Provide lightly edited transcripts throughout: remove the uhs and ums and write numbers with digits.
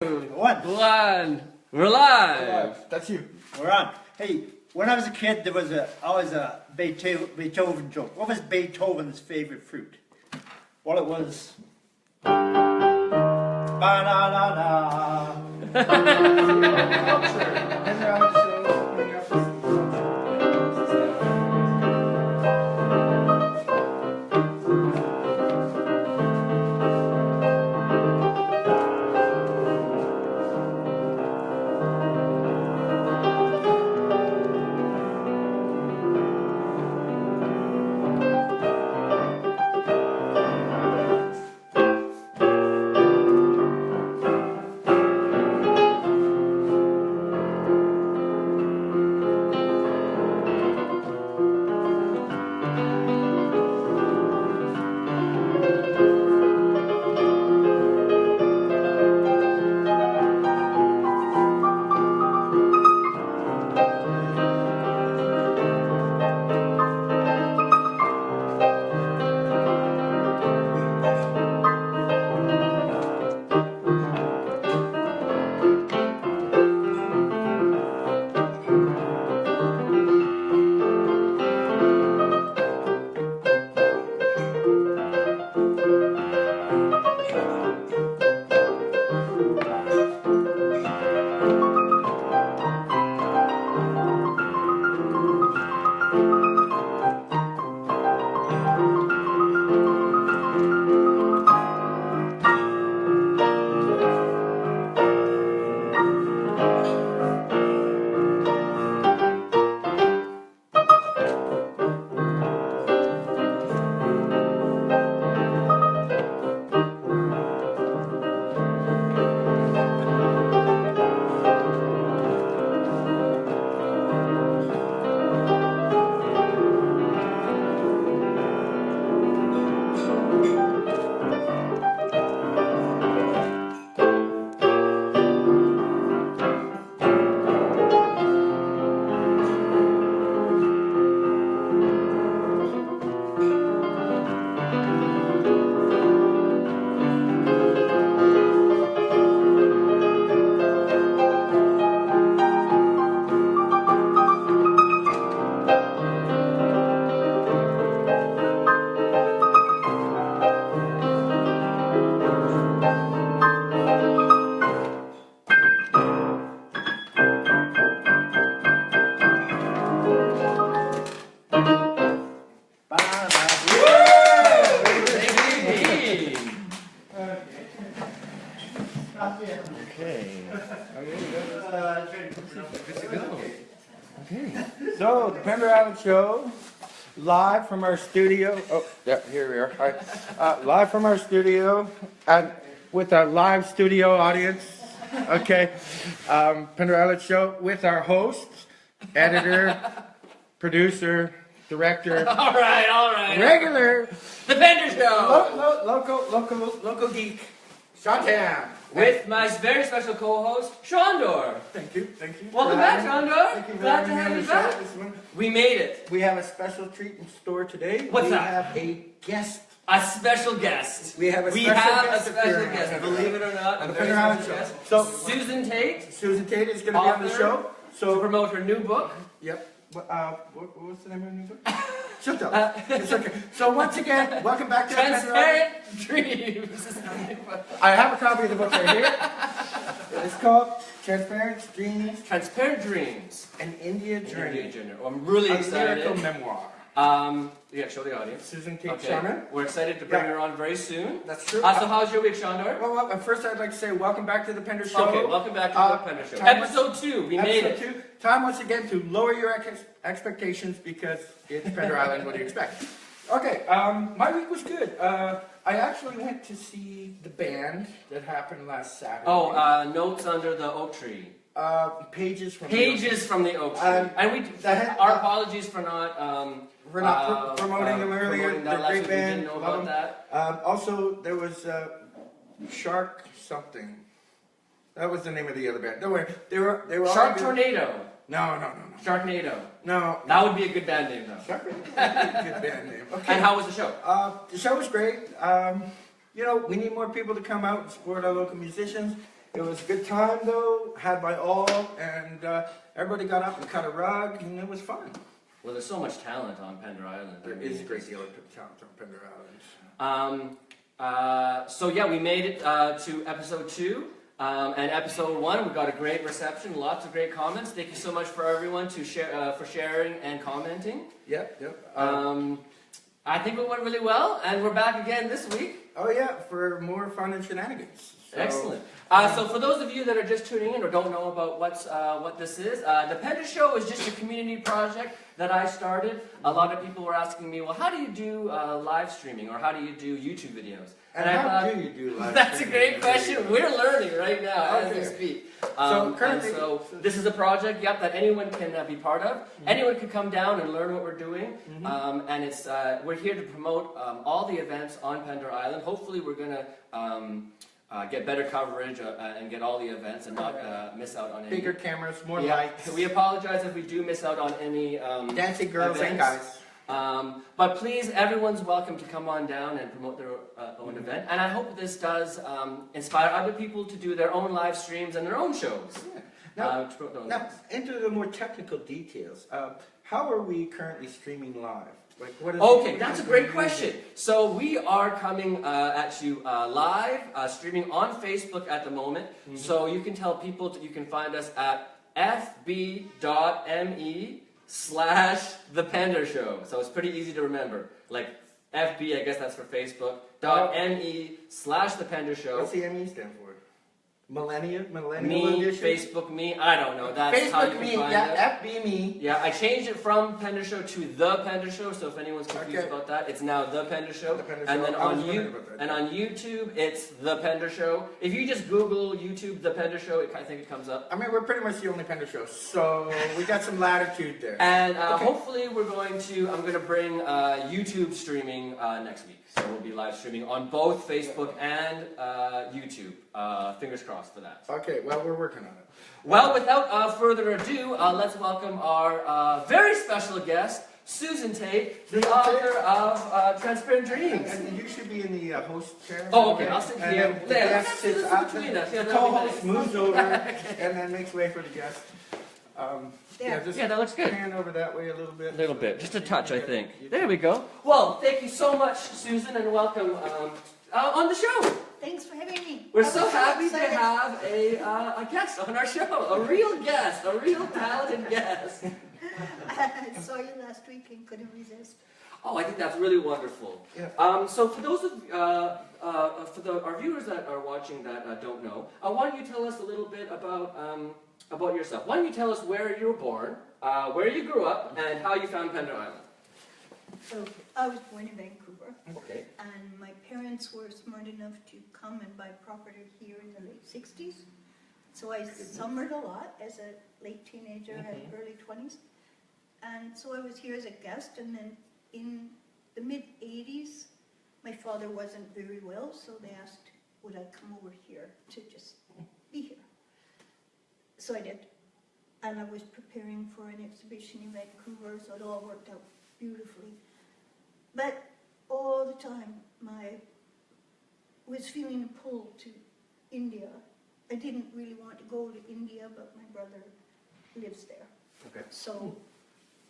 One. We're live. That's you. We're on. Hey, when I was a kid, there was always a Beethoven joke. What was Beethoven's favorite fruit? Well, it was banana. So, the Pender Show, live from our studio. Oh, yeah, here we are. All right. Live from our studio, and with our live studio audience. Okay. Pender Show with our host, editor, producer, director. All right. Regular. The Pender Show. Local geek, Susan Tait. With my very special co-host, Shondor. Thank you. Welcome back, Shondor. Thank you. Glad to have you back. We made it. We have a special treat in store today. What's that? We have a guest. A special guest. We have a special guest. Believe it or not. On the A very Pender special Show. guest. So Susan Tait. Susan Tait is going to be on the show. To So promote her new book. Yep. What's the name of the new book? Shut up. It's okay. So once again, welcome back to Transparent Dreams. I have a copy of the book right here. It's called Transparent Dreams. Transparent Dreams. An India Journey. Oh, I'm really excited. A lyrical memoir. Yeah, show the audience. Susan Tait Okay. Sharman. We're excited to bring her on very soon. That's true. So how's your week, Shondor? Well, first I'd like to say welcome back to the Pender Show. Okay, welcome back to the Pender Show. Episode 2, we made it. Episode 2. Time once again to lower your expectations because it's Pender Island. What do you expect? Okay, my week was good. I actually went to see the band that happened last Saturday. Oh, Notes Under the Oak Tree. Pages from the Oak Tree. And our apologies for not We're not promoting them earlier. They're a great band. We didn't know about that. Also, there was Shark something. That was the name of the other band. Don't worry. They were Shark all Tornado. No. Sharknado. No. That would be a good band name, though. Shark Tornado. Good band name. Okay. And how was the show? The show was great. We need more people to come out and support our local musicians. It was a good time though, had by all, and everybody got up and cut a rug, and it was fun. Well, there's so much talent on Pender Island. There is a great deal of talent on Pender Island. So yeah, we made it to episode 2. And episode 1, we got a great reception, lots of great comments. Thank you so much for everyone for sharing and commenting. Yep. I think it went really well, and we're back again this week. Oh yeah, for more fun and shenanigans. So, excellent. So for those of you that are just tuning in or don't know about what this is, the Pender Show is just a community project that I started. A lot of people were asking me, well, how do you do live streaming, or how do you do YouTube videos? And how do you do live That's a streaming? great question. We're learning right now as we Okay. speak. So currently, so this is a project, that anyone can be part of. Mm-hmm. Anyone can come down and learn what we're doing. Mm-hmm. And it's we're here to promote all the events on Pender Island. Hopefully, we're going to get better coverage and get all the events and not miss out on any. bigger cameras, more lights. We apologize if we do miss out on any dancing girls events. and guys. But please, everyone's welcome to come on down and promote their own event. And I hope this does inspire other people to do their own live streams and their own shows. Yeah. To promote their own Now, events. into the more technical details. How are we currently streaming live? Like, what is Okay, that's a great question. So we are coming at you live, streaming on Facebook at the moment. Mm-hmm. So you can tell people you can find us at fb.me/The Pender Show. So it's pretty easy to remember. Like FB, I guess that's for Facebook. .me/The Pender Show. What's the ME stand for? Millennial Me, edition? Facebook me, I don't know. That's how you Facebook can me, find yeah, us. FB me. Yeah, I changed it from Pender Show to The Pender Show, so if anyone's confused Okay. about that, it's now The Pender Show. The Pender And Show. then I was on wondering about that. on YouTube, it's The Pender Show. If you just Google YouTube The Pender Show, I think it comes up. I mean, we're pretty much the only Pender Show, so we got some latitude there. And Okay. hopefully I'm going to bring YouTube streaming next week. So we'll be live streaming on both Facebook and YouTube. Fingers crossed for that. Okay, well, we're working on it. Well, without further ado, let's welcome our very special guest, Susan Tait, the author of Transparent Dreams. And you should be in the host chair. Oh, okay, I'll sit And here. then the There, guest let's sits do this out between there. us. Yeah, The that'll be co-host nice. moves over and then makes way for the guest. Just Yeah, that looks good. pan over that way a little bit. A little bit, just a touch, I think. There we go. Well, thank you so much, Susan, and welcome on the show. Thanks for having me. We're I so was happy to excited. have a guest on our show, a real guest, a real talented guest. I saw you last week and couldn't resist. Oh, I think that's really wonderful. Yeah. So for those of our viewers that are watching that don't know, why don't you tell us a little bit about yourself? Why don't you tell us where you were born, where you grew up, and how you found Pender Island? So I was born in Vancouver, Okay. and my parents were smart enough to come and buy property here in the late 60s. So I summered a lot as a late teenager and early 20s. And so I was here as a guest, and then in the mid-80s, my father wasn't very well, so they asked, would I come over here to just be here? So I did. And I was preparing for an exhibition in Vancouver, so it all worked out beautifully. But all the time, I was feeling a pull to India. I didn't really want to go to India, but my brother lives there. Okay. So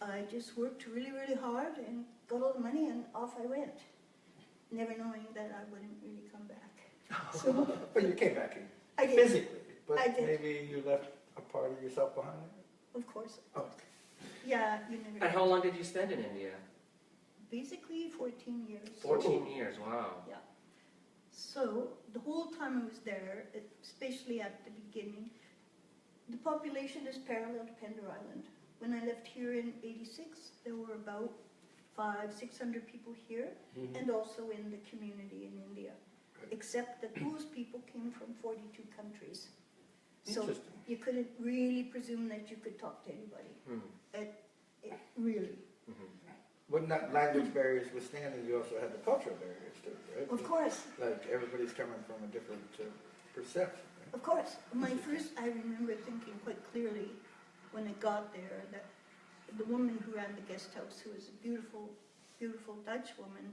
I just worked really, really hard and got all the money, and off I went, never knowing that I wouldn't really come back. So But you came back in I did, physically, but I did. maybe you left a part of yourself behind. of course. Oh, Yeah, you never. And how long did you spend in India? Basically 14 years. 14 years, wow. Yeah. So the whole time I was there, especially at the beginning, the population is parallel to Pender Island. When I left here in '86, there were about 500-600 people here, and also in the community in India. Except that those people came from 42 countries. So Interesting. you couldn't really presume that you could talk to anybody. It really. When that language barriers withstanding, you also had the cultural barriers too, right? Of course. Like everybody's coming from a different perception. Right? Of course. I remember thinking quite clearly when I got there that the woman who ran the guest house, who was a beautiful, beautiful Dutch woman,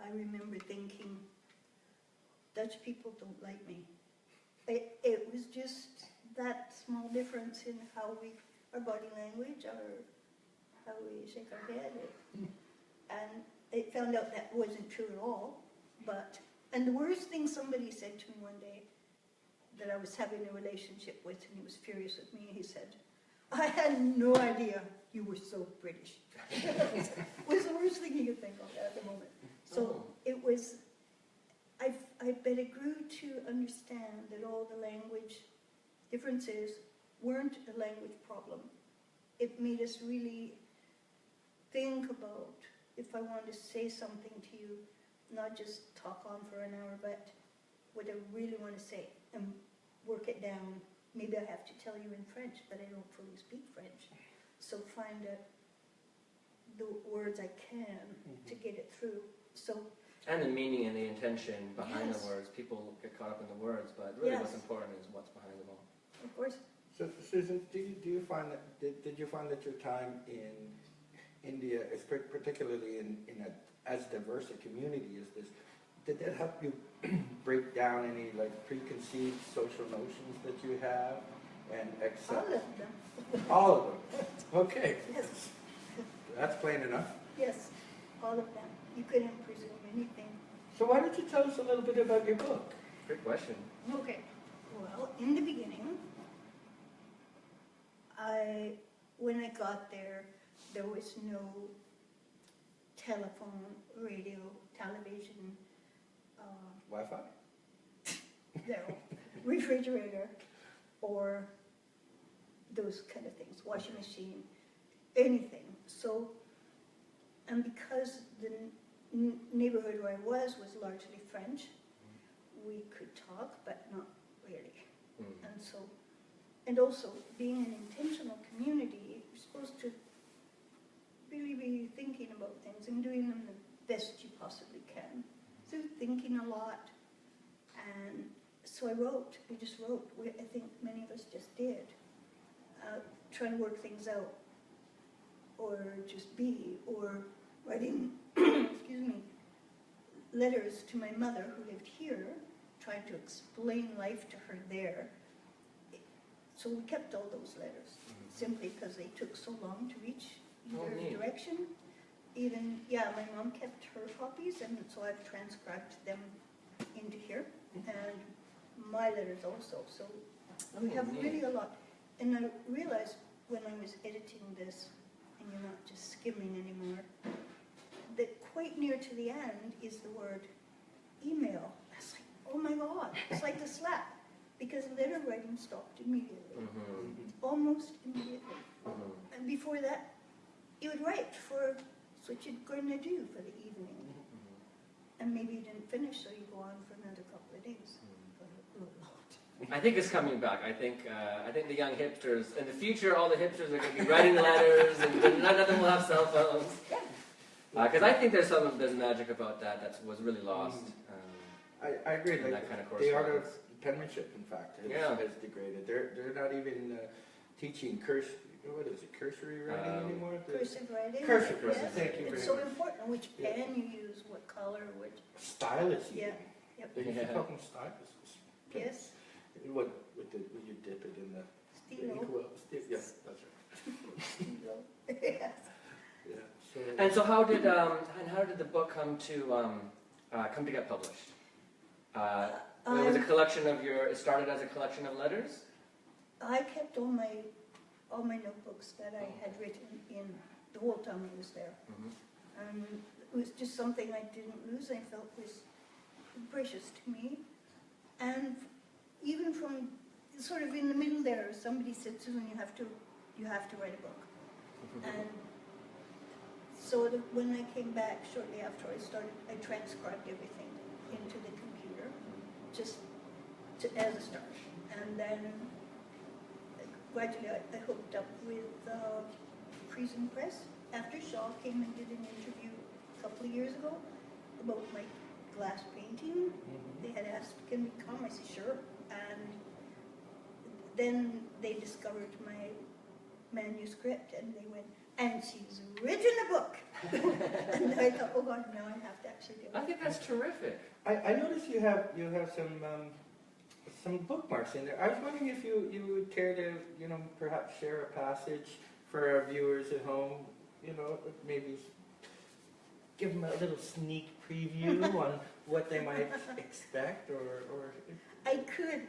I remember thinking, Dutch people don't like me. it was just that small difference in our body language, how we shake our head. And it found out that wasn't true at all. And the worst thing somebody said to me one day, that I was having a relationship with, and he was furious with me, he said, "I had no idea you were so British." Was the worst thing he could think of at the moment. So it was, I bet it grew to understand that all the language differences weren't a language problem. It made us really think about, if I wanted to say something to you, not just talk on for an hour, but what I really want to say, and work it down. Maybe I have to tell you in French, but I don't fully speak French. So find the words I can to get it through. So. And the meaning and the intention behind Yes. the words. People get caught up in the words, but really Yes. what's important is what's behind them all. Of course. So, Susan, do you find that did you find that your time in India, particularly in as diverse a community as this, did that help you break down any like preconceived social notions that you have and accept? All of them. All of them. Okay. Yes. That's plain enough. Yes, all of them. You couldn't presume anything. So why don't you tell us a little bit about your book? Great question. Okay. Well, in the beginning, when I got there was no telephone, radio, television, Wi-Fi? no, refrigerator, or those kind of things, washing machine, anything. So, and because the neighborhood where I was largely French, we could talk, but not really. And so, and also being an intentional community, you're supposed to really be thinking about things and doing them the best you possibly can. So thinking a lot. And so we just wrote. I think many of us just did. Trying to work things out, or just be, or writing, excuse me, letters to my mother who lived here, trying to explain life to her there. So we kept all those letters, simply because they took so long to reach either direction. Even, my mom kept her copies, and so I've transcribed them into here, and my letters also. So we have really a lot. And I realized when I was editing this, and you're not just skimming anymore, that quite near to the end is the word email. I was like, oh my God, it's like a slap. Because letter writing stopped immediately, almost immediately. And before that, you would write for what you're going to do for the evening. And maybe you didn't finish, so you go on for another couple of days. I think it's coming back. I think the young hipsters, in the future, all the hipsters are going to be writing letters, and none of them will have cell phones. Because I think there's magic about that was really lost. I agree. Like, that kind of the art of correspondence. penmanship, in fact, has degraded. They're not even teaching cursory writing anymore. Cursive writing. Cursive yes. writing. Thank you It's very so much. important which pen you use, what color, which. Stylus. Yeah. Even. Yep. They used to call them styluses. Yes. What you dip it in the Stilo. inkwell. Yes, that's right. Stilo. Yes. Yeah. So, And so how did the book come to get published? It was a collection of it started as a collection of letters? I kept all my notebooks that I had written in the whole time I was there. It was just something I didn't lose. I felt was precious to me. And even from sort of in the middle there, somebody said, Susan, you have to write a book. And so when I came back shortly after I transcribed everything into the computer, just as a start. And then gradually I hooked up with Prison Press. After Shaw came and did an interview a couple of years ago about my glass painting, they had asked, can we come? I said, sure. And then they discovered my manuscript and they went, and she's written a book. And I thought, oh God, now I have to actually do it. I think that's terrific. I noticed you have some bookmarks in there. I was wondering if you would care to, perhaps share a passage for our viewers at home, maybe give them a little sneak preview on what they might expect or... I could.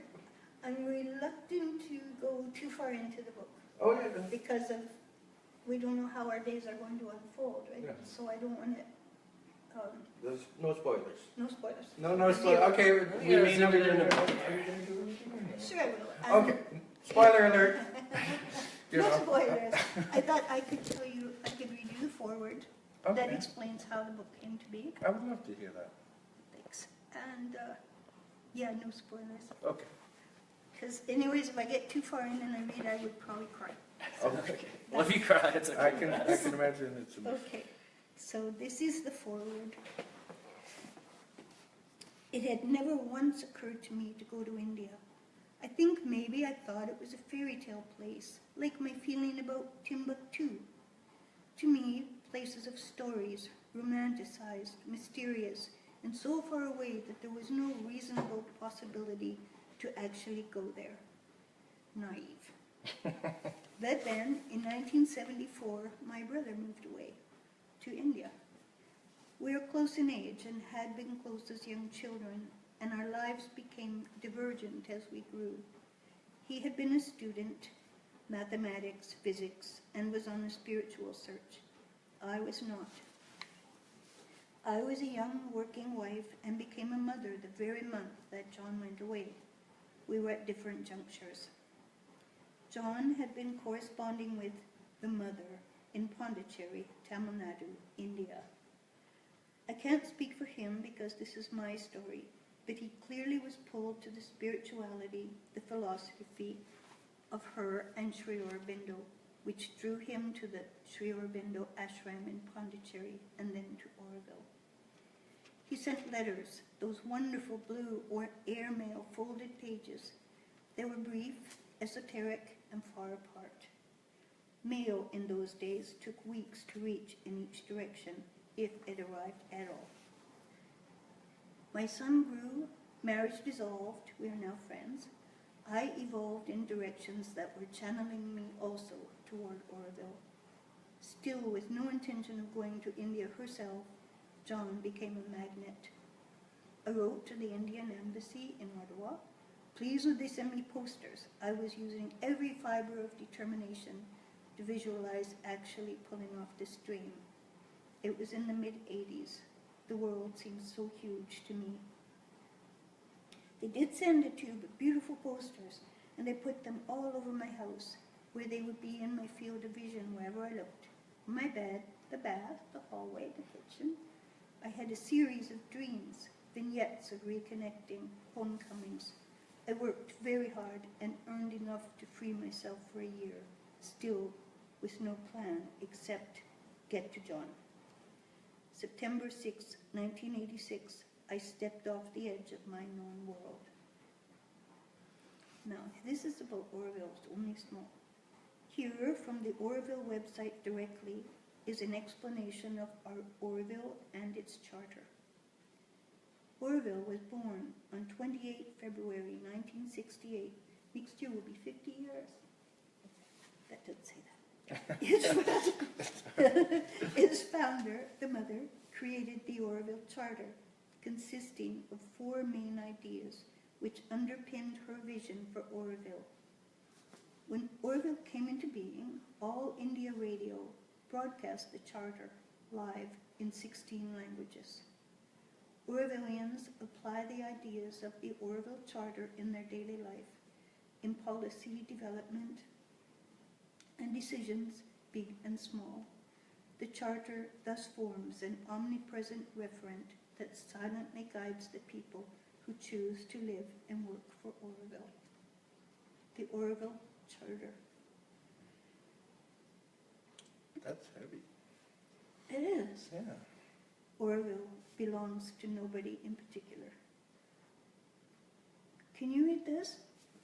I'm reluctant to go too far into the book Oh, yeah. because we don't know how our days are going to unfold, right? Yeah. So I don't want to, There's no spoilers. no spoilers. No spoilers. Okay, we Yeah, may not be zoom in doing a it. bit. Sure I will. Okay, spoiler alert. No spoilers. I thought I could read you the foreword that Okay. explains how the book came to be. I would love to hear that. Thanks. And, yeah, no spoilers. Okay. Because anyways, if I get too far in and I read, I would probably cry. Okay. Well, if you cry, it's okay. I can imagine it's a... Okay, so this is the foreword. It had never once occurred to me to go to India. I think maybe I thought it was a fairy tale place, like my feeling about Timbuktu. To me, places of stories, romanticized, mysterious, and so far away that there was no reasonable possibility to actually go there. Naive. But then, in 1974, my brother moved away to India. We were close in age and had been close as young children, and our lives became divergent as we grew. He had been a student, mathematics, physics, and was on a spiritual search. I was not. I was a young working wife and became a mother the very month that John went away. We were at different junctures. John had been corresponding with the mother in Pondicherry, Tamil Nadu, India. I can't speak for him because this is my story, but he clearly was pulled to the spirituality, the philosophy of her and Sri Aurobindo, which drew him to the Sri Aurobindo ashram in Pondicherry and then to Oroville. He sent letters, those wonderful blue or airmail folded pages. They were brief, esoteric, and far apart. Mail in those days took weeks to reach in each direction, if it arrived at all. My son grew, marriage dissolved, we are now friends. I evolved in directions that were channeling me also toward Oroville. Still with no intention of going to India herself, John became a magnet. I wrote to the Indian Embassy in Ottawa. Please would they send me posters? I was using every fiber of determination to visualize actually pulling off this dream. It was in the mid-80s. The world seemed so huge to me. They did send a tube of beautiful posters, and they put them all over my house, where they would be in my field of vision wherever I looked. My bed, the bath, the hallway, the kitchen. I had a series of dreams, vignettes of reconnecting, homecomings. I worked very hard and earned enough to free myself for a year, still with no plan except get to John. September 6, 1986, I stepped off the edge of my known world. Now, this is about Oroville, it's only small. Here, from the Oroville website directly, is an explanation of our Oroville and its charter. Oroville was born on 28 February 1968. Next year will be 50 years. That doesn't say that. Its founder, the mother, created the Oroville Charter, consisting of 4 main ideas which underpinned her vision for Oroville. When Oroville came into being, All India Radio broadcast the Charter live in 16 languages. Orovillians apply the ideas of the Oroville Charter in their daily life, in policy development and decisions, big and small. The Charter thus forms an omnipresent referent that silently guides the people who choose to live and work for Oroville. The Oroville Charter. That's heavy. It is. Yeah. Oroville belongs to nobody in particular. Can you read this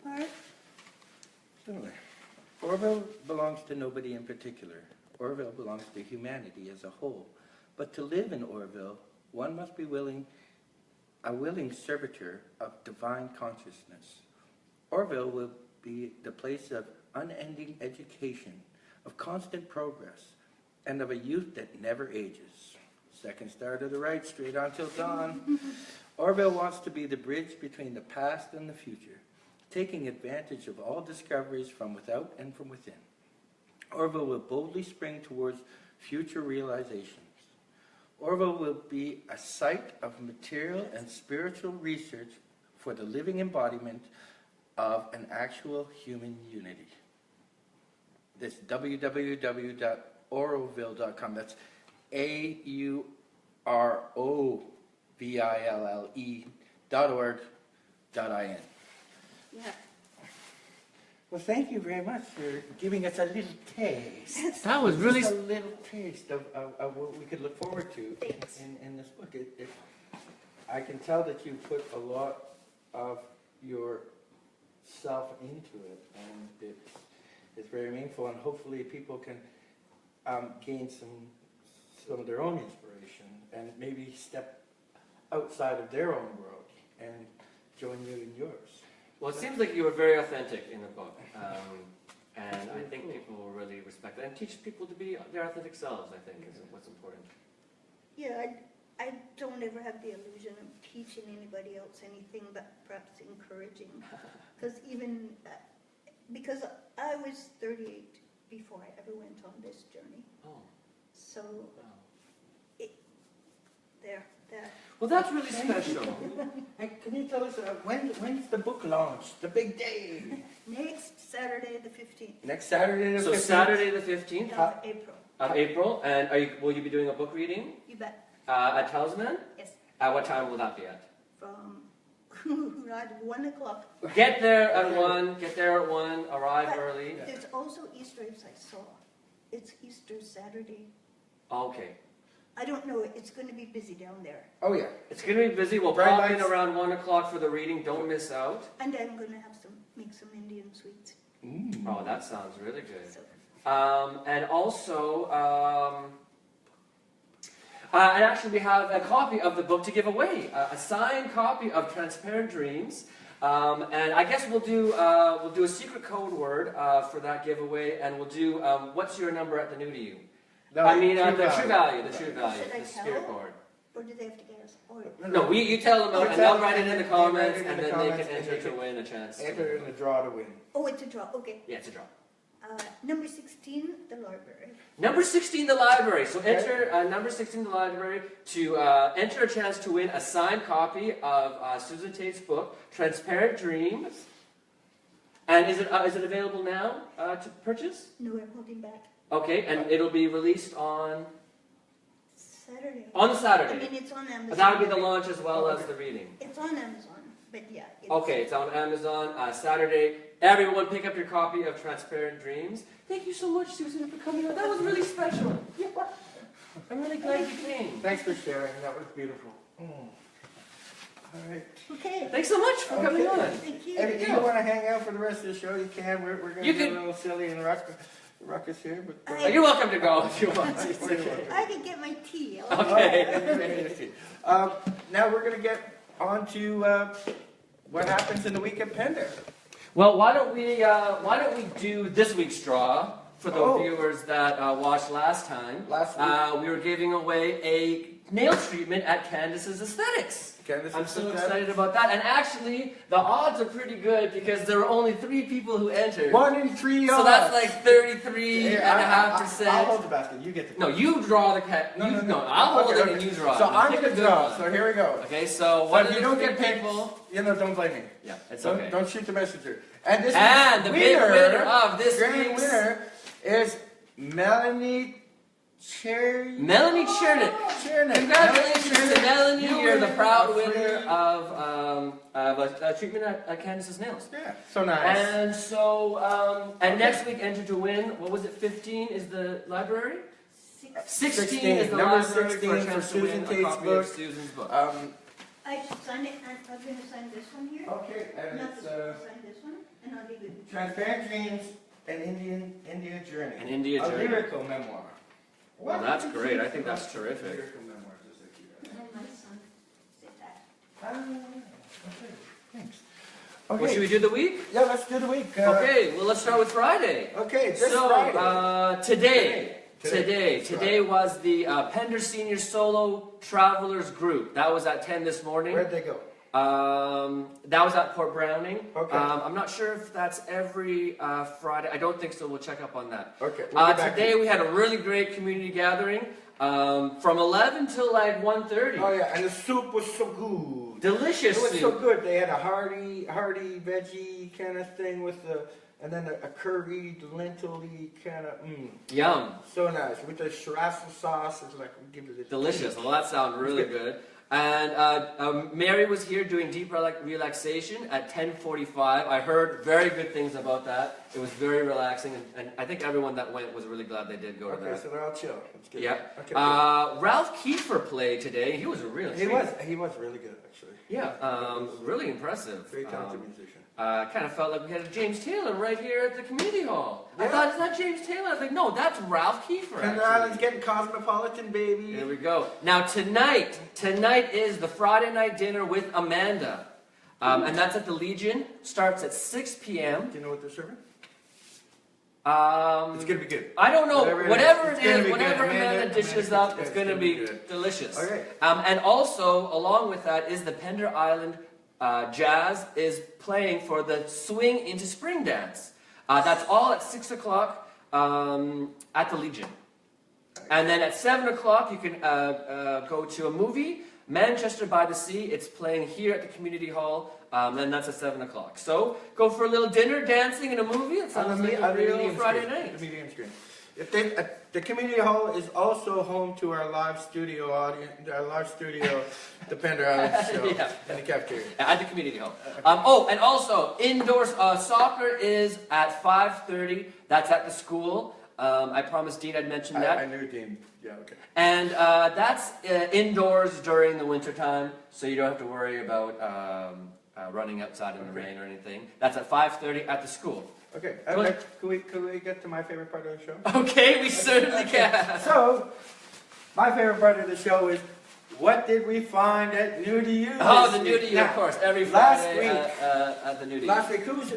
part? Certainly. Oroville belongs to nobody in particular. Oroville belongs to humanity as a whole. But to live in Oroville, one must be a willing servitor of divine consciousness. Orville will be the place of unending education, of constant progress, and of a youth that never ages. Second star to the right, straight on till dawn. Orville wants to be the bridge between the past and the future, taking advantage of all discoveries from without and from within. Orville will boldly spring towards future realizations. Orville will be a site of material and spiritual research for the living embodiment of an actual human unity. That's www.auroville.com. That's AUROVILLE.org.in. Yeah. Well, thank you very much for giving us a little taste. That was really. Just a little taste of what we could look forward to Thanks. in this book. I can tell that you put a lot of yourself into it, and it's very meaningful, and hopefully people can gain some of their own inspiration and maybe step outside of their own world and join you in yours. Well, it seems like you were very authentic in the book, and I think people will really respect that and teach people to be their authentic selves. I think is what's important. Yeah, I don't ever have the illusion of teaching anybody else anything, but perhaps encouraging. Because I was 38 before I ever went on this journey. Oh, So, wow. there. Well, that's really special. Hey, can you tell us when's the book launched? The big day. Next Saturday, the 15th Next Saturday. So Saturday the 15th of April. of April, and will you be doing a book reading You bet. at Talisman? Yes. At what time will that be at? From right 1 o'clock. Get there at 1. Get there at 1. Arrive But early. There's also Easter eggs I saw. It's Easter Saturday. Okay. I don't know. It's going to be busy down there. Oh yeah. It's going to be busy. We'll Bright pop in lights. around 1 o'clock for the reading. Don't miss out. And I'm going to make some Indian sweets. Oh, that sounds really good. So, And also, and actually we have a copy of the book to give away, a signed copy of Transparent Dreams. And I guess we'll do a secret code word for that giveaway, and we'll do what's your number at the new to you? No, I mean the true true value, the true Should value, I the tell? spirit board. or do they have to guess? Or, No, you tell them, You and tell they'll write it in the them, comments, they write it in and the then comments, they can and enter they to can win a chance. Enter in the draw to win. oh, it's a draw. Okay. Yeah, it's a draw. Number 16, the library. Number 16, the library. So Okay. enter number 16, the library, to enter a chance to win a signed copy of Susan Tait's book, Transparent Dreams. And is it available now to purchase? No, I'm holding back. Okay, and it'll be released on Saturday. the Saturday. I mean, it's on Amazon. But that would be the launch as well as the reading. It's on Amazon, but yeah. Okay, it's on Amazon Saturday. Everyone, pick up your copy of Transparent Dreams. Thank you so much, Susan, for coming on. That was really special. Yeah. I'm really glad you came. Thanks for sharing. That was beautiful. All right. Okay. Thanks so much for coming Okay. on. Thank you. If you want to hang out for the rest of the show, you can. We're going to You get can- a little silly and ruckus here. But, You're welcome to go if you want to. I can get my tea. Okay. Now we're going to get on to what happens in the week at Pender. Well, why don't we do this week's draw for the Oh. viewers that watched last time? Last week. We were giving away a nail treatment at Candace's Aesthetics. Candace's I'm so Aesthetics. excited about that. And actually, the odds are pretty good because there were only 3 people who entered. 1 in 3 So odds. that's like Here, 33.5%. I'll hold the basket. You get the. No, you draw the cat. No, no. I'll hold Okay, it okay. and you draw it. So Now, I'm pick going a to good draw. one. So here we go. Okay, so So one if of you the don't 3 get picked, people. don't blame me. Yeah, it's Don't, okay. don't shoot the messenger. And this And the big winner of this grand week's winner is Melanie Chernick. Melanie Chernick. Congratulations to Melanie. You You're the win proud a free- winner of a treatment at Candace's Nails. Yeah, so nice. And so, and next week, enter to win. What was it? 15 is the library. 16 is the Number library 16 for a for chance to win Susan a Tait's copy book. of Susan's book. I should sign it, and I'm going to sign this one here. Okay, and Not it's this one, sign this one, and I'll give it. Transparent Dreams, an India Journey. An India A Journey. lyrical memoir. Well, that's great. I think that's terrific. Lyrical memoir, just like you. And my son said that. Okay, thanks. Okay. Well, should we do the week? Yeah, let's do the week. Okay, well, let's start with Friday. Okay, this So, Friday. Today was the Pender Senior Solo Travelers Group. That was at 10 this morning. Where'd they go? That was at Port Browning. Okay. I'm not sure if that's every Friday. I don't think so. We'll check up on that. Okay. We'll get back to Today you. we had a really great community gathering from 11 till like 1:30. Oh yeah, and the soup was so good. Delicious It was soup. so good. They had a hearty veggie kind of thing with and then a curried, lentil-y kind of, Yum. so nice. With the chorizo sauce, it's like, give it a Delicious. Well, that sounds really good. And Mary was here doing deep relaxation at 10:45. I heard very good things about that. It was very relaxing, and I think everyone that went was really glad they did go to Okay, that. so they're all chill. That's good. Yeah. Okay, Ralph Kiefer played today. He was a real treat. he was really good, actually. Yeah, really impressive. Very talented musician. Kind of felt like we had a James Taylor right here at the community hall. I Yeah. thought, is that James Taylor? I was like, no, that's Ralph Kiefer. Pender actually. Island's getting cosmopolitan, baby. There we go. Now tonight is the Friday night dinner with Amanda. And that's at the Legion. Starts at 6 p.m. Do you know what they're serving? Um, It's gonna be good. I don't know. Whatever It's it gonna is, be whatever good. Amanda dishes Amanda, up, it's going to be good. delicious. Okay. And also, along with that, is the Pender Island Jazz is playing for the Swing into Spring dance. That's all at 6 o'clock at the Legion. And then at 7 o'clock, you can go to a movie, Manchester by the Sea. It's playing here at the community hall, and that's at 7 o'clock. So go for a little dinner, dancing, and a movie. It sounds like a real Friday night. The medium screen. The community hall is also home to our live studio audience, our live studio, the Pender Island Show, Yeah. and the cafeteria. At the community hall. And also, indoor soccer is at 5:30. That's at the school. I promised Dean I'd mention that. I knew Dean. Yeah, okay. And that's indoors during the winter time, so you don't have to worry about running outside in the rain or anything. That's at 5:30 at the school. Okay. Good. Could we get to my favorite part of the show? Okay, we certainly can. So, my favorite part of the show is, what did we find at New to You? Oh, this the New to week? You, Now, of course, every last Friday week- at the New to You. Last week, who's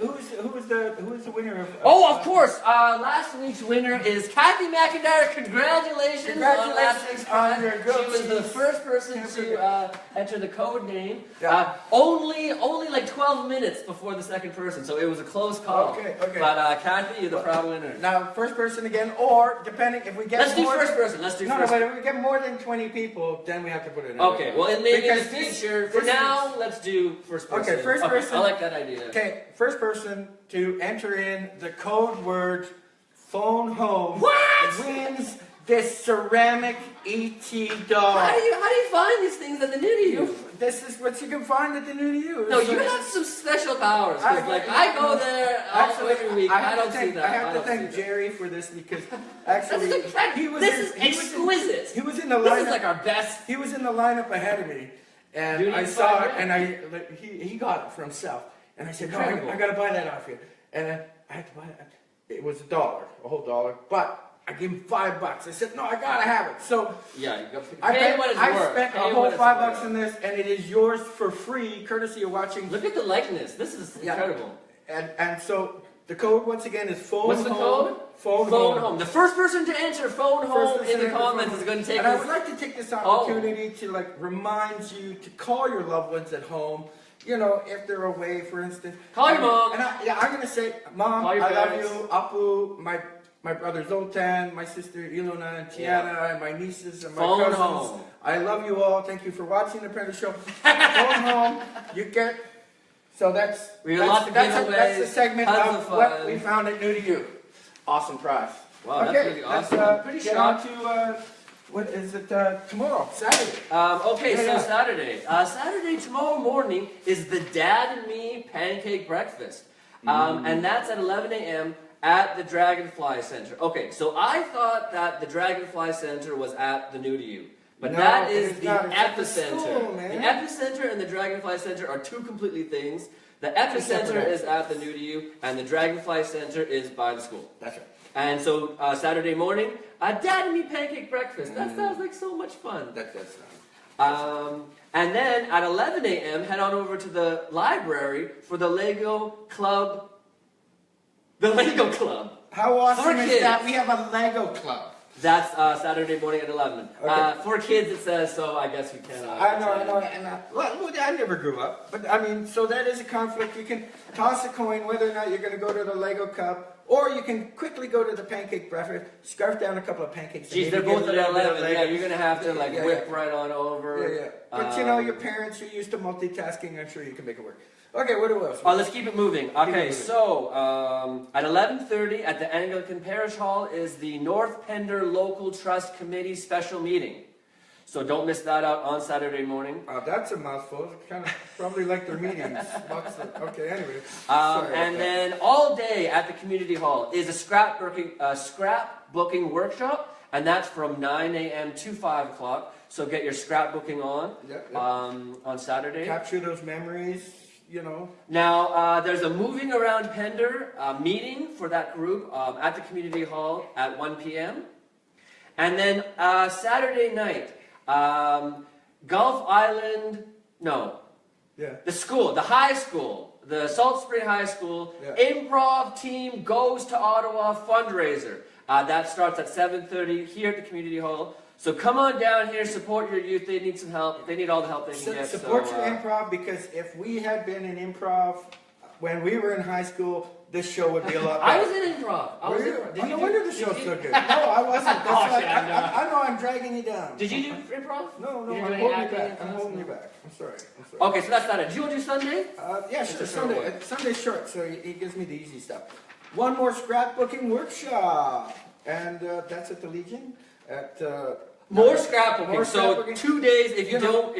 the winner of? Oh, of course. Last week's winner is Kathy McIntyre. Congratulations on last week's on your prize. She was the goatees. first person to enter the code name. Yeah. Only like 12 minutes before the second person, so it was a close call. Okay. But Kathy, you're the proud winner. Now, first person again, or depending if we get Let's do more first person. Let's do No, first. but if we get more than 20 people, then we have to put it in. Okay, well, it may be in the Because this- future. For this now, let's do first person. Okay, first person. I like that idea. Okay, first person to enter in the code word phone home What? wins this ceramic ET doll. How do you find these things at the New to You? This is what you can find at the New to You. No, you have some special powers. 'Cause, I go there every week. I don't see that. I have to don't thank see that. Jerry for this because This actually is incredible. This is exquisite. he was in the This lineup. is like our best. He was in the lineup ahead of me, and Dude, I he's saw fine, it, yeah. and he got it for himself, and I said, no, Incredible. I got to buy that off you, and I had to buy it. It was $1, a whole dollar, but I gave him $5. I said, no, I gotta have it. So Yeah, you go. I Pay what it's worth. spent a Pay whole what it's $5 worth. on this, and it is yours for free, courtesy of watching. Look at the likeness. This is Yeah. incredible. And so the code once again is phone What's the home. code? Phone home. The first person to answer phone home in the comments is going to take And I us. would like to take this opportunity to remind you to call your loved ones at home. You know, if they're away, for instance. Call your mom. And I'm gonna say, Mom, Call your I love parents. you, Apu, my brother Zoltan, my sister Ilona and Tiana, and my nieces and my Phone cousins. home. I love you all. Thank you for watching the Pender Show. Phone home. You get. So that's We have lots of that's the giveaways, segment tons of of what fun. we found at New to You. Awesome prize. Wow, that's really awesome. I'm pretty get shocked. on to what is it tomorrow, Saturday? Okay, Yeah, so yeah. Saturday. Saturday, tomorrow morning, is the Dad and Me Pancake Breakfast. And that's at 11 a.m. at the Dragonfly Center. Okay, so I thought that the Dragonfly Center was at the New to You. But No, that it is is the not. It's at the epicenter. school, man. The epicenter and the Dragonfly Center are two completely things. The epicenter separate. is at the New to You, and the Dragonfly Center is by the school. That's right. And so Saturday morning, Dad and Me Pancake Breakfast. That sounds like so much fun. That's And then at 11 a.m., head on over to the library for the Lego Club. The Lego Club. How awesome For is kids. that? We have a Lego club. That's Saturday morning at 11. Okay. For kids, it says, so I guess we can. I know, and well, I never grew up, but I mean, so that is a conflict. You can toss a coin whether or not you're going to go to the Lego Cup, or you can quickly go to the pancake breakfast, scarf down a couple of pancakes. Geez, and they're maybe get both a at little bit of 11. Lego. Yeah, you're going to have to like Yeah, whip yeah. right on over. Yeah, yeah. But you know, your parents are used to multitasking. I'm sure you can make it work. Okay, what else? Let's keep it moving. Okay, moving. so at 11:30 at the Anglican Parish Hall is the North Pender Local Trust Committee special meeting. So don't miss that out on Saturday morning. That's a mouthful. It's kind of probably like their meetings. Okay, anyway. And then all day at the community hall is a scrapbooking workshop, and that's from 9 a.m. to 5 o'clock. So get your scrapbooking on on Saturday. Capture those memories. You know. Now, there's a Moving Around Pender meeting for that group at the community hall at 1 p.m. And then Saturday night, Gulf Island, the high school, the Salt Spring High School, improv team goes to Ottawa fundraiser. That starts at 7:30 here at the community hall. So come on down here, support your youth. They need some help. They need all the help they can get. Support your improv, because if we had been in improv when we were in high school, this show would be a lot better. I was in improv. No wonder the show's so good. No, I wasn't. That's shit, I know I'm dragging you down. Did you do improv? No, You I'm didn't do holding any you back. acting I'm and holding you stuff? back. I'm sorry. Okay, so that's Saturday. Do you want to do Sunday? Yeah, It's sure. a short one. Sunday's short, so he gives me the easy stuff. One more scrapbooking workshop, and that's at the Legion at. More scrapbooking. More So scrapbooking. 2 days. If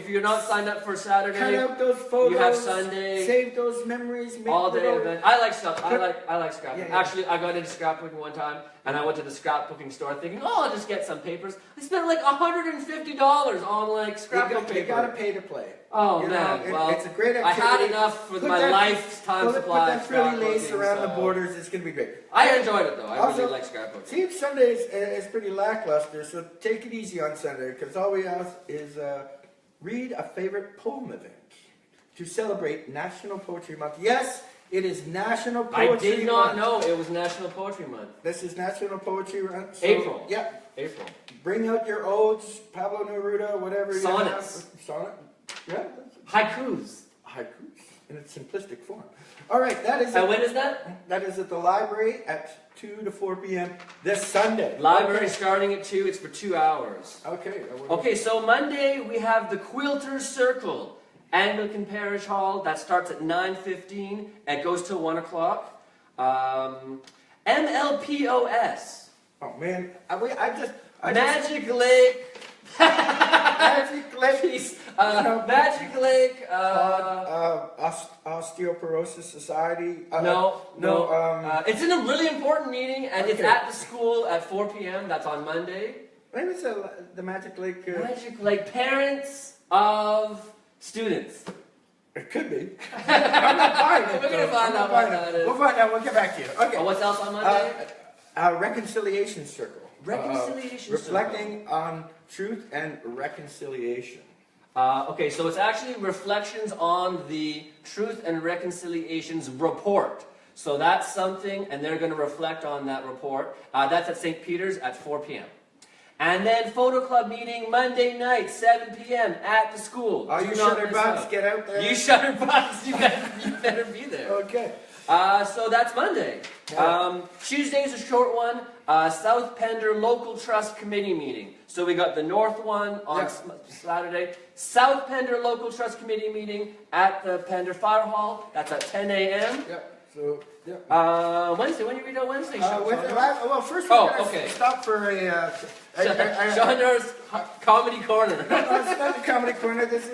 you're not signed up for Saturday, Cut out those photos. you have Sunday. Save those memories. Make all day little- event. I like stuff. I like scrapbooking. Yeah. Actually, I got into scrapbooking one time, and I went to the scrapbooking store thinking, I'll just get some papers. I spent like $150 on like scrapbook paper. You gotta pay to play. Oh You man, know, well, it's a great I activity. had enough for Put my that- lifetime supply of Put that pretty lace scrapbooking, around the so- borders. It's gonna be great. I enjoyed it though. I Also, really like scrapbooking. See, Sunday is pretty lackluster, so take it easy on Sunday, because all we ask is read a favorite poem event to celebrate National Poetry Month. Yes, it is National Poetry Month. I did not know it was National Poetry Month. This is National Poetry Month. So, April. Yeah. April. Bring out your odes, Pablo Neruda, whatever you Sonnets. have. Sonnet. Yeah. Haikus. Haikus in its simplistic form. All right, that is. And when is that? That is at the library at 2 to 4 p.m. this Sunday. Library starting at 2. It's for 2 hours. Okay. Okay, so Monday we have the Quilters Circle, Anglican Parish Hall. That starts at 9:15 and goes till 1 o'clock. MLPOS. Oh man, I just Magic Lake. Magic Lake. Peace. Magic Lake. Osteoporosis Society. No. It's It's in a really important meeting, and it's Okay. at the school at 4 p.m. That's on Monday. maybe it's the Magic Lake. Magic Lake parents of students. It could be. I'm not buying it. We're gonna though. find I'm out not buying what that it. is. We'll find out. We'll get back to you. Okay. Oh, what's else on Monday? Reconciliation Circle. Reconciliation Reflecting on truth and reconciliation. Okay, so it's actually reflections on the Truth and Reconciliations report. So that's something, and they're going to reflect on that report. That's at St. Peter's at 4 p.m. And then photo club meeting Monday night, 7 p.m. at the school. All Do you not shutter miss bugs, out. get out there. You shutterbugs, you better be there. Okay. So that's Monday. Tuesday's a short one. South Pender Local Trust Committee meeting. So we got the North one on Saturday. South Pender Local Trust Committee meeting at the Pender Fire Hall. That's at 10 a.m. Yep. So, yeah. Wednesday. When do we do Wednesday show? Well, first we're going to okay. stop for a... Sean Norris Comedy Corner. No, it's not the Comedy Corner. This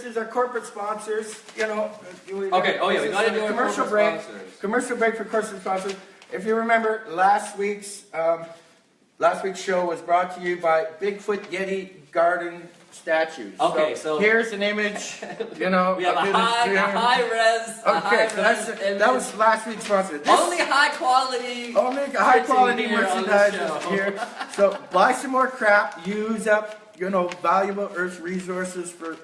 is our corporate sponsors. You know. Okay. Oh yeah, we got to do a commercial break. Commercial break for corporate sponsors. If you remember, last week's show was brought to you by Bigfoot Yeti Garden Statues. Okay, so here's an image. You know, we have a high res. Okay, so that was last week's sponsor. Only high quality. Only high quality here on this merchandise show. is here. So buy some more crap. Use up valuable earth resources for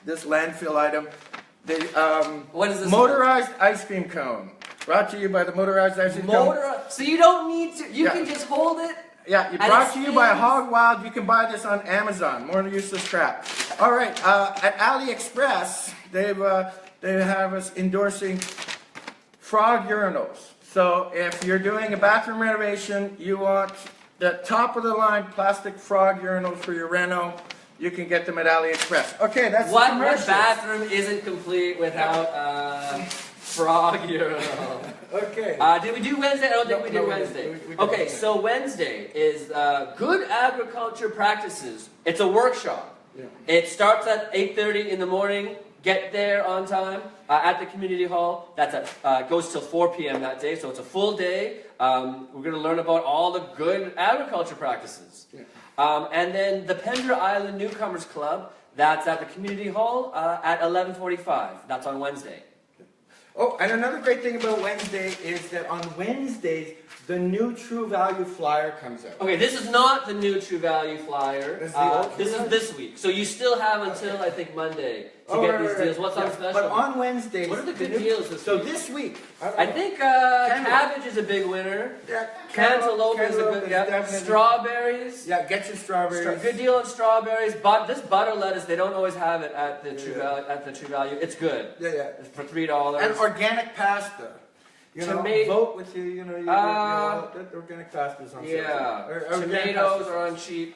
this landfill item. The What is this? motorized ice cream cone. Brought to you by the motorized ice cream cone. So you don't need to. You Yeah. can just hold it. Yeah, And brought it to you by spins. Hog Wild. You can buy this on Amazon. More useless crap. All right, at AliExpress, they have us endorsing frog urinals. So if you're doing a bathroom renovation, you want the top of the line plastic frog urinals for your reno. You can get them at AliExpress. Okay, that's the What commercials. bathroom isn't complete without frog urinal? Okay. Did we do Wednesday? I don't think we did No, we Wednesday. didn't. We did Okay, Wednesday. so Wednesday is good agriculture practices. It's a workshop. Yeah. It starts at 8:30 in the morning. Get there on time at the community hall. That's at goes till 4 p.m. that day, so it's a full day. We're going to learn about all the good agriculture practices. Yeah. And then the Pender Island Newcomers Club. That's at the community hall at 11:45. That's on Wednesday. Oh, and another great thing about Wednesday is that on Wednesdays, the new True Value flyer comes out. Okay, this is not the new True Value flyer. This is the old This True is Value? this week. So you still have until, I think, Monday to Oh, get right, these right, deals. What's on yeah. special? But on Wednesdays, What are the good new- deals this So week? this week, don't I know. think Cantaloupe. cabbage is a big winner. Yeah, Cantaloupe is a good, yeah. definitely- Strawberries. Yeah, get your strawberries. Good deal on strawberries. But this butter lettuce, they don't always have it at the True Yeah. Value. At the True Value, it's good. Yeah, yeah. It's for $3. And organic pasta. Tomato- vote with that organic pasta is on sale. Yeah. Or organic Tomatoes pasta. are on cheap.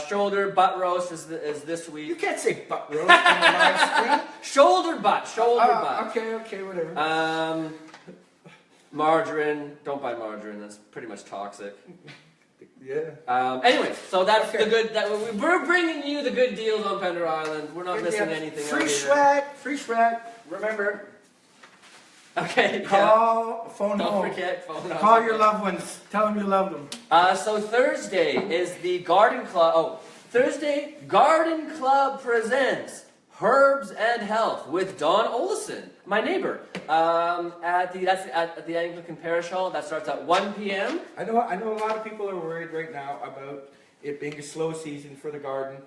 Shoulder butt roast is this You week. can't say butt roast on the live stream. Shoulder butt. Butt. Okay, whatever. Margarine. Don't buy margarine. That's pretty much toxic. Yeah. Anyway, so that's Okay. the good. We're bringing you the good deals on Pender Island. We're not missing anything. Free out here. swag, free swag. Remember, Okay. Yeah. call, phone Don't home. forget phone. Call your loved ones. Tell them you love them. So Thursday is the Garden Club. Oh, Thursday Garden Club presents Herbs and Health with Don Olson, my neighbor. At the Anglican Parish Hall. That starts at 1 p.m. I know a lot of people are worried right now about it being a slow season for the garden.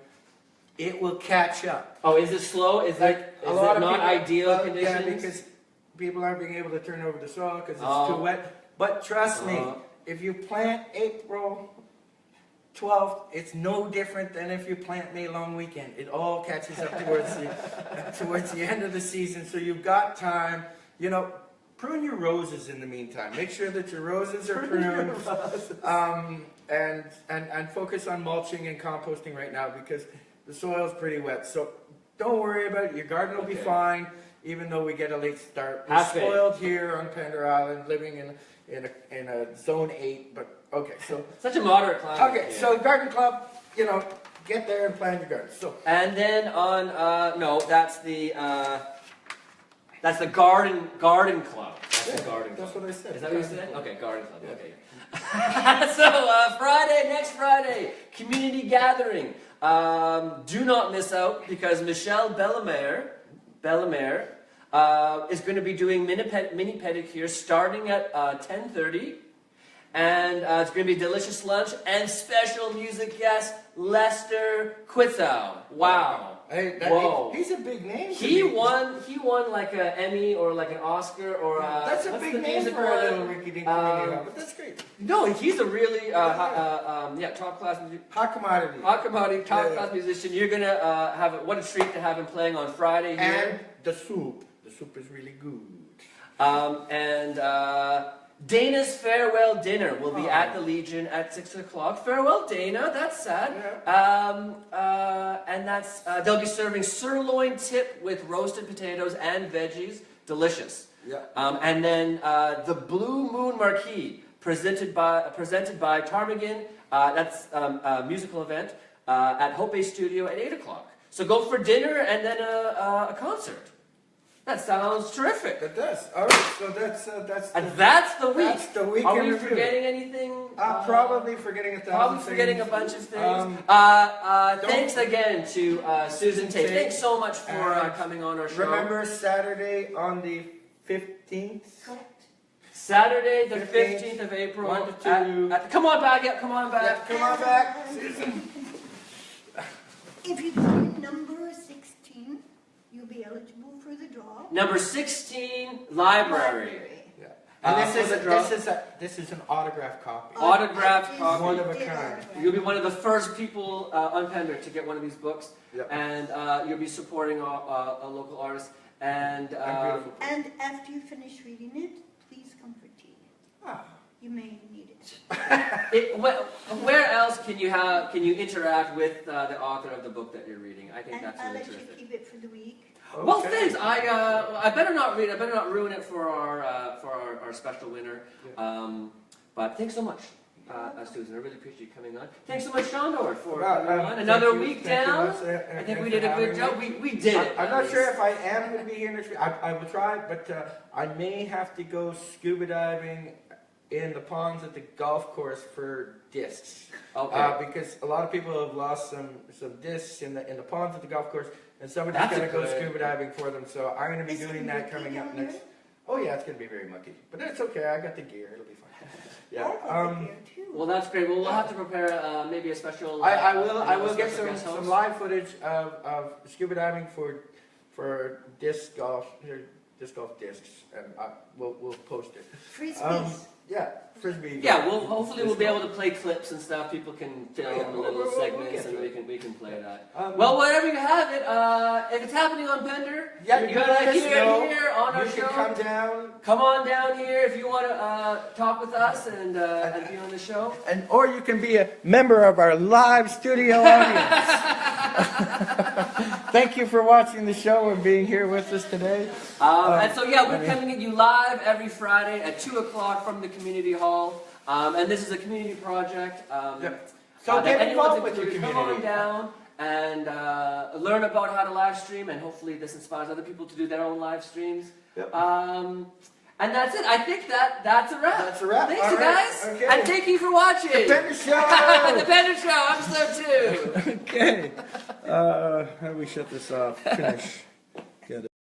It will catch up. Oh, is it slow? Is it not ideal conditions? Yeah, because people aren't being able to turn over the soil because it's Oh. too wet. But trust me, if you plant April 12th, it's no different than if you plant May long weekend. It all catches up towards the end of the season, so you've got time. Prune your roses in the meantime. Make sure that your roses are pruned. And focus on mulching and composting right now because the soil's pretty wet. So don't worry about it. Your garden will be fine, even though we get a late start. We're Have faith. spoiled here on Pender Island, living in a zone 8. But okay, so Such a moderate climate. okay, so garden club, get there and plant your garden. So And then on that's the garden club. That's the garden club. that's what I said. Is that what you said? Okay, garden club. Okay. So next Friday, community gathering. Do not miss out because Michelle Bellemare is going to be doing mini pedicure starting at 10:30, and it's going to be delicious lunch and special music guest Lester Quizzow. Wow. Whoa. He's a big name. to He me. won like an Emmy or like an Oscar or That's a what's big the name music for a one? little Ricky-Dink community hall, but that's great. No, he's a really top class Hot commodity. top class musician. You're gonna what a treat to have him playing on Friday here. And the soup. The soup is really good. Dana's farewell dinner will be at the Legion at 6 o'clock. Farewell, Dana. That's sad. And that's they'll be serving sirloin tip with roasted potatoes and veggies. Delicious. Yeah. And then the Blue Moon Marquee presented by Ptarmigan. That's a musical event at Hope Bay Studio at 8 o'clock. So go for dinner and then a concert. That sounds terrific. It does. All right, so that's And that's the week. That's the week Are in we review. forgetting anything? Probably forgetting a thousand Probably things. forgetting a bunch of things. Don't- Thanks again to Susan Tait. Tait. Thanks so much for And coming on our show. Remember Saturday on the 15th? Saturday, the 15th, 15th of April. 1 to 2. Come on back. Yeah, come on back. Come on back. Susan. If you come in number 16, you'll be eligible for the draw. Number 16, library. Yeah. And for the draw. this is an autograph copy. Autographed copy. One of a kind. You'll be one of the first people on Pender to get one of these books, Yep. and you'll be supporting a local artist. And beautiful. And after you finish reading it, please come for tea. Ah. You may need it. where else can you interact with the author of the book that you're reading? I think And that's I'll really let you terrific. keep it for the week. Well, Okay. thanks. I better not read. I better not ruin it for our special winner. But thanks so much, Susan. I really appreciate you coming on. Thanks so much, Shondor, for coming on. Another week down. I think we did a good job. We did it. I'm not sure if I am going to be here next week. I will try, but I may have to go scuba diving in the ponds at the golf course for discs. Okay. Because a lot of people have lost some discs in the ponds at the golf course, and somebody's That's going a to go good- scuba diving for them. So I'm going to be Is it doing that mucky coming up down next. there? Oh yeah, it's going to be very mucky, but that's okay. I got the gear; it'll be fine. I'll go there too. Well, that's great. Well, we'll have to prepare maybe a special. I will get special guest some host. live footage of scuba diving for disc golf discs, and we'll post it. Frisbees. Yeah, frisbee. Yeah, hopefully we'll be able to play clips and stuff. People can film Yeah, little we'll segments, get and to we can play that. Well, Whatever you have it, if it's happening on Pender, yeah, you're you gonna let us know. here on our You show. can come down, Come on down here if you want to talk with us and be on the show. or you can be a member of our live studio audience. Thank you for watching the show and being here with us today. And so yeah, we're coming at you live every Friday at 2 o'clock from the community hall. And this is a community project. Yep. So that get anyone's involved with your included. Come on community. down and learn about how to live stream, and hopefully this inspires other people to do their own live streams. Yep. And that's it. I think that's a wrap. That's a wrap. Thanks, All you right. guys. Okay. And thank you for watching. The Pender Show. The Pender Show, episode 2. Okay. How do we shut this off? Finish.